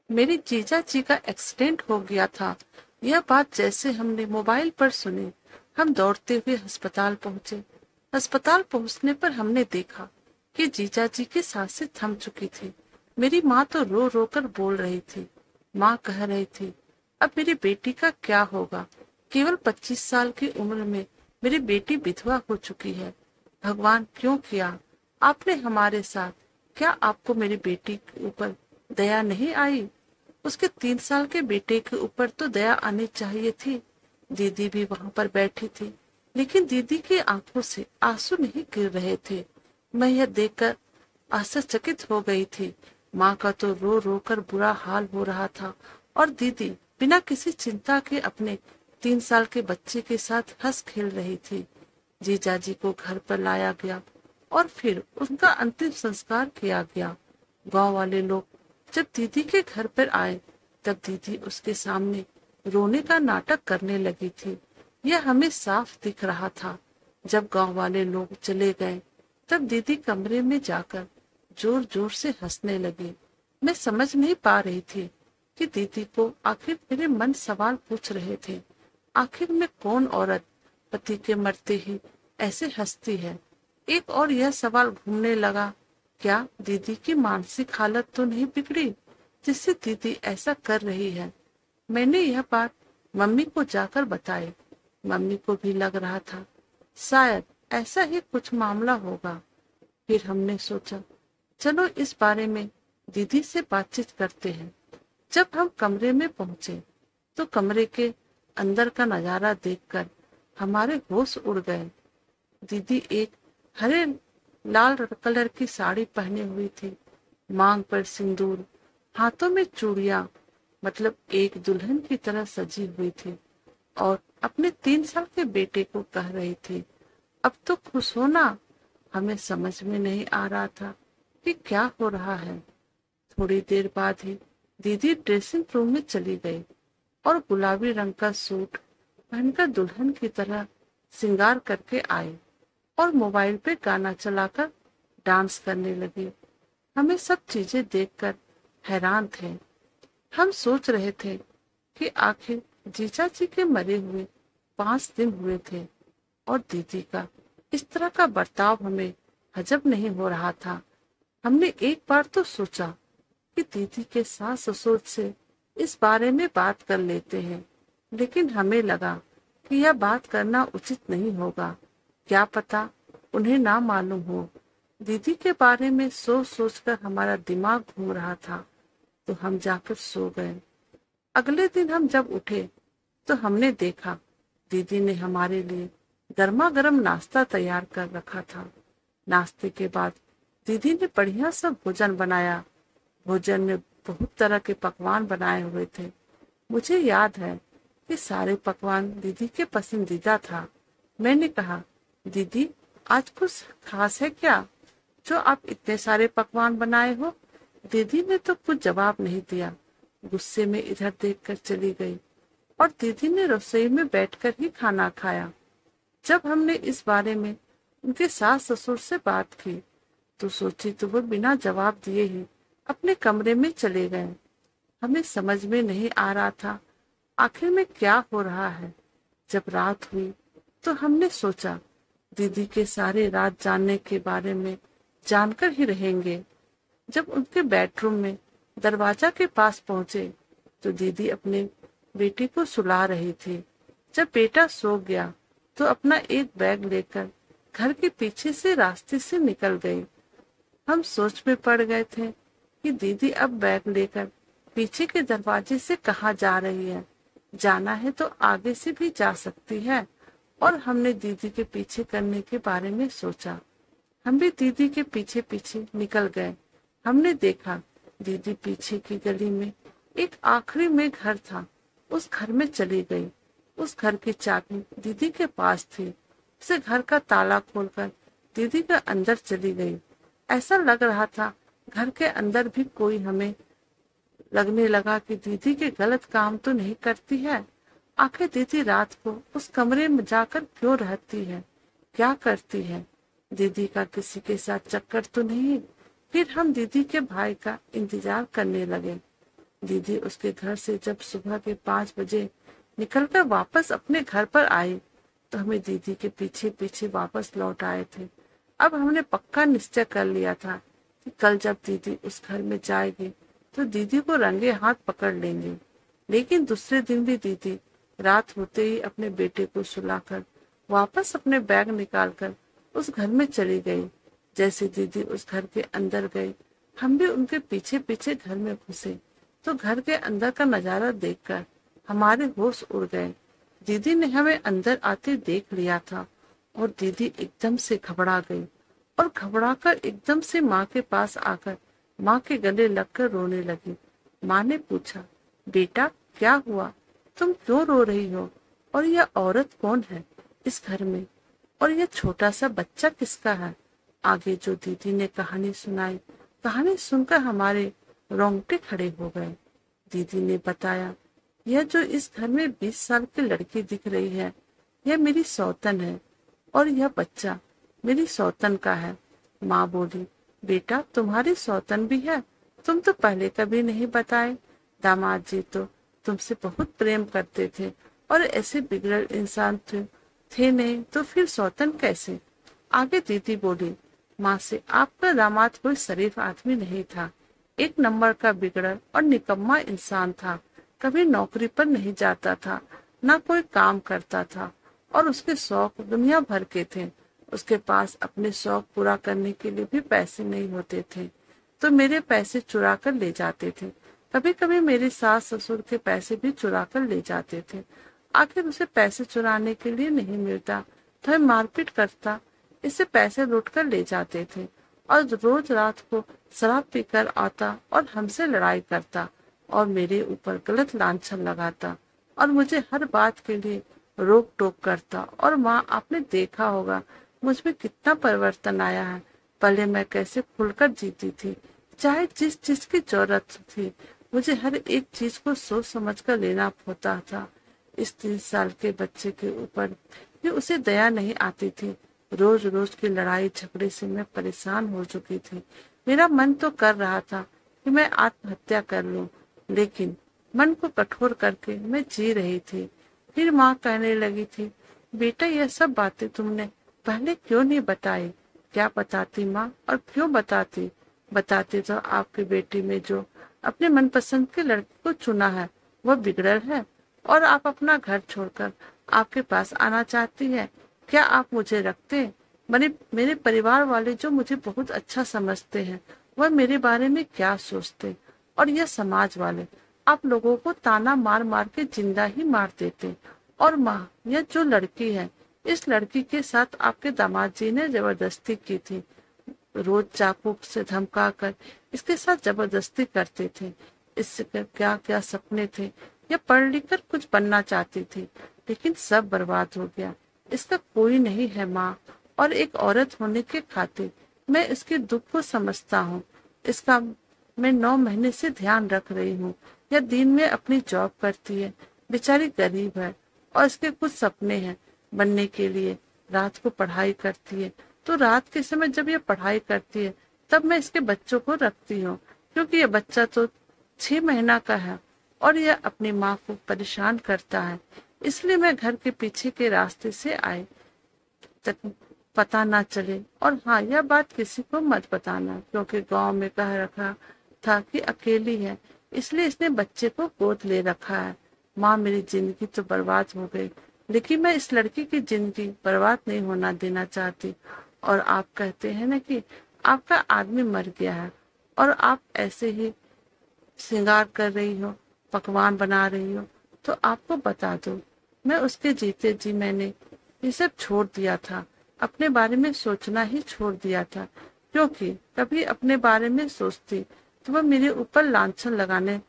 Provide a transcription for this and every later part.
मेरी जीजा जी का एक्सीडेंट हो गया था। यह बात जैसे हमने मोबाइल पर सुनी, हम दौड़ते हुए अस्पताल पहुंचे। अस्पताल पहुंचने पर हमने देखा कि जीजा जी की सांसें थम चुकी थी। मेरी माँ तो रो रो कर बोल रही थी। माँ कह रही थी, अब मेरी बेटी का क्या होगा। केवल 25 साल की उम्र में मेरी बेटी विधवा हो चुकी है। भगवान क्यों किया आपने हमारे साथ। क्या आपको मेरी बेटी के ऊपर दया नहीं आई। उसके 3 साल के बेटे के ऊपर तो दया आनी चाहिए थी। दीदी भी वहां पर बैठी थी, लेकिन दीदी की आंखों से आंसू नहीं गिर रहे थे। मैं यह देखकर आश्चर्यचकित हो गई थी। माँ का तो रो रो कर बुरा हाल हो रहा था और दीदी बिना किसी चिंता के अपने 3 साल के बच्चे के साथ हंस खेल रही थी। जीजाजी को घर पर लाया गया और फिर उनका अंतिम संस्कार किया गया। गांव वाले लोग जब दीदी के घर पर आए तब दीदी उसके सामने रोने का नाटक करने लगी थी। यह हमें साफ दिख रहा था। जब गांव वाले लोग चले गए तब दीदी कमरे में जाकर जोर जोर से हंसने लगी। मैं समझ नहीं पा रही थी कि दीदी को आखिर मेरे मन सवाल पूछ रहे थे। आखिर में कौन औरत पति के मरते ही ऐसे हंसती है। एक और यह सवाल घूमने लगा, क्या दीदी की मानसिक हालत तो नहीं बिगड़ी जिससे दीदी ऐसा कर रही है। मैंने यह बात मम्मी को जाकर बताई। मम्मी को भी लग रहा था शायद ऐसा ही कुछ मामला होगा। फिर हमने सोचा चलो इस बारे में दीदी से बातचीत करते हैं। जब हम कमरे में पहुंचे तो कमरे के अंदर का नजारा देखकर हमारे होश उड़ गए। दीदी एक हरे लाल कलर की साड़ी पहने हुई थी, मांग पर सिंदूर, हाथों में चूड़ियां, मतलब एक दुल्हन की तरह सजी हुई थी और अपने 3 साल के बेटे को कह रही थी, अब तो खुश हो ना। हमें समझ में नहीं आ रहा था कि क्या हो रहा है। थोड़ी देर बाद ही दीदी ड्रेसिंग रूम में चली गई और गुलाबी रंग का सूट पहनकर दुल्हन की तरह श्रृंगार करके आई और मोबाइल पे गाना चलाकर डांस करने लगी। हमें सब चीजें देखकर हैरान थे। हम सोच रहे थे कि आखिर जीजा जी के मरे हुए 5 दिन हुए थे और दीदी का इस तरह का बर्ताव हमें हजम नहीं हो रहा था। हमने एक बार तो सोचा कि दीदी के सास ससुर से इस बारे में बात कर लेते हैं, लेकिन हमें लगा कि यह बात करना उचित नहीं होगा। क्या पता उन्हें ना मालूम हो। दीदी के बारे में सोच सोच कर हमारा दिमाग घूम रहा था, तो हम जाकर सो गए। अगले दिन हम जब उठे तो हमने देखा दीदी ने हमारे लिए गर्मा गर्म नाश्ता तैयार कर रखा था। नाश्ते के बाद दीदी ने बढ़िया सा भोजन बनाया। भोजन में बहुत तरह के पकवान बनाए हुए थे। मुझे याद है कि सारे पकवान दीदी के पसंदीदा था। मैंने कहा, दीदी आज कुछ खास है क्या जो आप इतने सारे पकवान बनाए हो। दीदी ने तो कुछ जवाब नहीं दिया, गुस्से में इधर देखकर चली गई और दीदी ने रसोई में बैठकर ही खाना खाया। जब हमने इस बारे में उनके सास ससुर से बात की तो सोची तो वो बिना जवाब दिए ही अपने कमरे में चले गए। हमें समझ में नहीं आ रहा था आखिर में क्या हो रहा है। जब रात हुई तो हमने सोचा दीदी के सारे राज जानने के बारे में जानकर ही रहेंगे। जब उनके बेडरूम में दरवाजा के पास पहुंचे तो दीदी अपने बेटी को सुला रही थी। जब बेटा सो गया तो अपना एक बैग लेकर घर के पीछे से रास्ते से निकल गई। हम सोच में पड़ गए थे कि दीदी अब बैग लेकर पीछे के दरवाजे से कहाँ जा रही है। जाना है तो आगे से भी जा सकती है। और हमने दीदी के पीछे करने के बारे में सोचा। हम भी दीदी के पीछे पीछे निकल गए। हमने देखा दीदी पीछे की गली में एक आखिरी में घर था, उस घर में चली गई। उस घर की चाबी दीदी के पास थी। उसे घर का ताला खोलकर दीदी के अंदर चली गई। ऐसा लग रहा था घर के अंदर भी कोई हमें लगने लगा कि दीदी के गलत काम तो नहीं करती है। आखिर दीदी रात को उस कमरे में जाकर क्यों रहती है, क्या करती है। दीदी का किसी के साथ चक्कर तो नहीं। फिर हम दीदी के भाई का इंतजार करने लगे। दीदी उसके घर से जब सुबह के 5 बजे निकलकर वापस अपने घर पर आई तो हमें दीदी के पीछे पीछे वापस लौट आए थे। अब हमने पक्का निश्चय कर लिया था कि कल जब दीदी उस घर में जाएगी तो दीदी को रंगे हाथ पकड़ लेंगे। लेकिन दूसरे दिन भी दीदी रात होते ही अपने बेटे को सुलाकर वापस अपने बैग निकालकर उस घर में चली गई। जैसे दीदी उस घर के अंदर गई, हम भी उनके पीछे पीछे घर में घुसे तो घर के अंदर का नजारा देखकर हमारे होश उड़ गए। दीदी ने हमें अंदर आते देख लिया था और दीदी एकदम से घबरा गई और घबराकर एकदम से माँ के पास आकर माँ के गले लगकर रोने लगी। माँ ने पूछा, बेटा क्या हुआ, तुम क्यों रो रही हो, और यह औरत कौन है इस घर में, और यह छोटा सा बच्चा किसका है। आगे जो दीदी ने कहानी सुनाई, कहानी सुनकर हमारे रोंगटे खड़े हो गए। दीदी ने बताया, यह जो इस घर में 20 साल की लड़की दिख रही है, यह मेरी सौतन है और यह बच्चा मेरी सौतन का है। माँ बोली, बेटा तुम्हारी सौतन भी है, तुम तो पहले कभी नहीं बताए। दामाद जी तो तुमसे बहुत प्रेम करते थे और ऐसे बिगड़ल इंसान थे नहीं तो फिर सौतन कैसे। आगे दीदी बोली, माँ से, आपका दामाद कोई शरीफ आदमी नहीं था, एक नंबर का बिगड़ल और निकम्मा इंसान था। कभी नौकरी पर नहीं जाता था, ना कोई काम करता था, और उसके शौक दुनिया भर के थे। उसके पास अपने शौक पूरा करने के लिए भी पैसे नहीं होते थे तो मेरे पैसे चुरा कर ले जाते थे। कभी कभी मेरे सास ससुर के पैसे भी चुरा कर ले जाते थे। आखिर उसे पैसे चुराने के लिए नहीं मिलता तो वह मारपीट करता, इससे पैसे लूट कर ले जाते थे और रोज रात को शराब पीकर आता और हमसे लड़ाई करता और मेरे ऊपर गलत लांछन लगाता और मुझे हर बात के लिए रोक टोक करता। और माँ, आपने देखा होगा मुझ में कितना परिवर्तन आया है। पहले मैं कैसे खुलकर जीती थी, चाहे जिस चीज की जरूरत थी मुझे हर एक चीज को सोच समझ कर लेना होता था। इस 3 साल के बच्चे के ऊपर भी उसे दया नहीं आती थी। रोज रोज की लड़ाई झगड़े से मैं परेशान हो चुकी थी। मेरा मन तो कर रहा था कि मैं आत्महत्या कर लूं, लेकिन मन को कठोर करके मैं जी रही थी। फिर माँ कहने लगी थी, बेटा यह सब बातें तुमने पहले क्यों नहीं बताई। क्या बताती माँ, और क्यों बताती। बताती तो आपके बेटी में जो अपने मनपसंद के लड़के को चुना है वह बिगड़ल है और आप अपना घर छोड़कर आपके पास आना चाहती है। क्या आप मुझे रखते। मेरे परिवार वाले जो मुझे बहुत अच्छा समझते हैं वह मेरे बारे में क्या सोचते, और यह समाज वाले आप लोगों को ताना मार मार के जिंदा ही मार देते। और माँ, यह जो लड़की है, इस लड़की के साथ आपके दामाद जी ने जबरदस्ती की थी। रोज चाकू से धमका कर इसके साथ जबरदस्ती करते थे। इससे क्या क्या सपने थे। यह पढ़ लिख कर कुछ बनना चाहती थी, लेकिन सब बर्बाद हो गया। इसका कोई नहीं है माँ, और एक औरत होने के खातिर मैं इसके दुख को समझता हूँ। इसका मैं 9 महीने से ध्यान रख रही हूँ। यह दिन में अपनी जॉब करती है, बेचारी गरीब है और इसके कुछ सपने हैं बनने के लिए। रात को पढ़ाई करती है, तो रात के समय जब ये पढ़ाई करती है तब मैं इसके बच्चों को रखती हूँ, क्योंकि ये बच्चा तो 6 महीना का है और यह अपनी माँ को परेशान करता है। इसलिए मैं घर के पीछे के रास्ते से आई तक पता ना चले। और हाँ, यह बात किसी को मत बताना, क्योंकि गांव में कह रखा था कि अकेली है, इसलिए इसने बच्चे को गोद ले रखा है। माँ, मेरी जिंदगी तो बर्बाद हो गई, लेकिन मैं इस लड़की की जिंदगी बर्बाद नहीं होना देना चाहती। और आप कहते हैं ना कि आपका आदमी मर गया है और आप ऐसे ही श्रृंगार कर रही हो, पकवान बना रही हो, तो आपको बता दो, मैं उसके जीते जी मैंने ये सब छोड़ दिया था। अपने बारे में सोचना ही छोड़ दिया था, क्योंकि कभी अपने बारे में सोचती तो वह मेरे ऊपर लांछन लगाने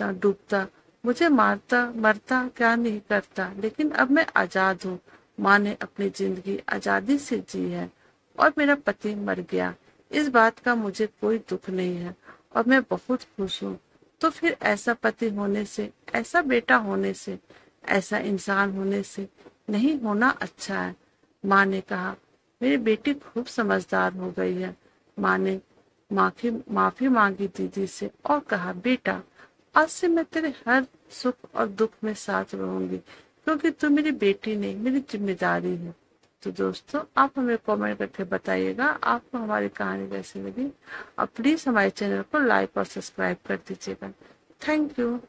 डूबता, मुझे मारता मरता क्या नहीं करता। लेकिन अब मैं आजाद हूँ। माँ ने अपनी जिंदगी आजादी से जी है और मेरा पति मर गया, इस बात का मुझे कोई दुख नहीं है और मैं बहुत खुश हूँ। तो फिर ऐसा पति होने से, ऐसा बेटा होने से, ऐसा इंसान होने से नहीं होना अच्छा है। माँ ने कहा, मेरी बेटी खूब समझदार हो गई है। माँ ने माफी मांगी दीदी से और कहा, बेटा आज से मैं तेरे हर सुख और दुख में साथ रहूंगी, क्योंकि तू मेरी बेटी नहीं, मेरी जिम्मेदारी है। तो दोस्तों, आप हमें कमेंट करके बताइएगा आपको हमारी कहानी कैसी लगी, और प्लीज हमारे चैनल को लाइक और सब्सक्राइब कर दीजिएगा। Thank you.